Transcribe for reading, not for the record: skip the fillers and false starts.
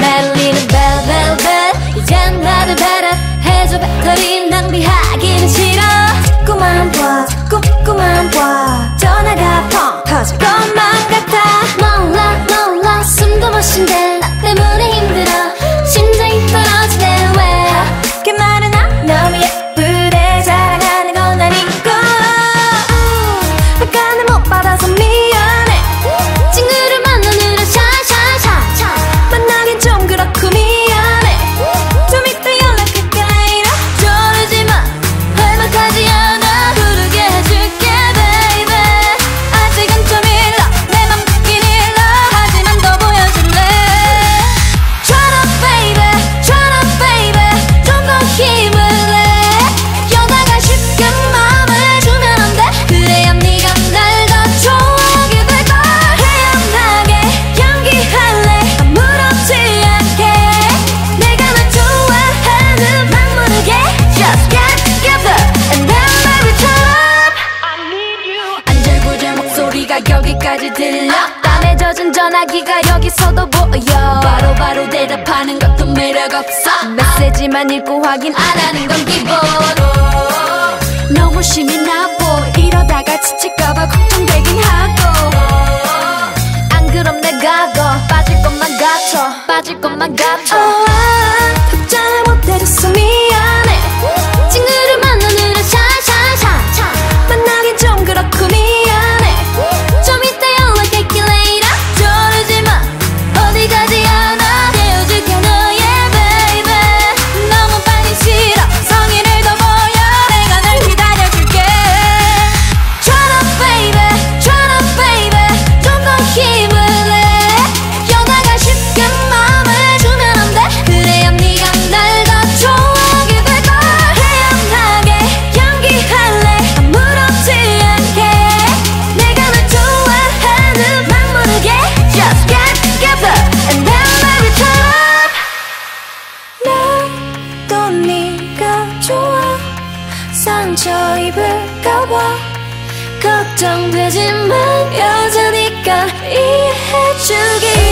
날리는 벨벨벨 이젠 나를 배려해줘. 배터리 낭비하기는 싫어. 자꾸만 봐 전화가 펑 터질 것만 같아. 몰라 숨도 못 쉰대. 나 때문에 힘들어. 심장이 떨어지네. 왜 그 말은 너무 예쁘대. 자랑하는 건 아니고 약간은 못 받아서 미안해. 친구를 만나느라 샤샤샤 만나긴 좀 그렇고 미안해. 좀 이따 연락할게 later. 조르지마 할만하지 않아. 부르게 해줄게 baby. 아직은 좀 일러 내 맘 듣긴 일러. 하지만 더 보여줄래. Turn up baby 좀 더 힘을 내. 여자가 쉽게 마음을 주면 안 돼. 그래야 네가 날 더 좋아하게 될걸. 태연하게 연기할래. 아무렇지 않게 내가 널 좋아하는 막 모르게. Just get together and then baby turn up. I need you. 안절부절 목소리가 여기까지 들려. 땀에 젖은 전화기가 여기서도 보여. 바로 대답하는 것도 매력없어. 메시지만 읽고 확인 안 하는 건 기본. 너무 심이 나보. 이러다가 지칠까봐 걱정되긴 하고. 안 그럼 내가 더 빠질 것만 같아. 답장을 못해줘서 미안해. 친구를 만나느라 샤샤샤 만나긴 좀 그렇고 미안해. 좀 이따 연락할게 later. 조르지마 어디 가지 않아. 헤어질게 너의 baby. 너무 빨리 싫어. 성의를 더 보여. 내가 널 기다려줄게. Turn up baby 좀 더 힘을 내. 여자가 쉽게 마음을 주면 안 돼. 그래야 네가 날 더 좋아하게 될걸. 태연하게 연기할래. 아무렇지 않게 내가 널 좋아하는 막 모르게. Just get together and then baby turn up. 나도 네가 좋아. 상처 입을까봐 걱정되지만 여자니까 이해해주기.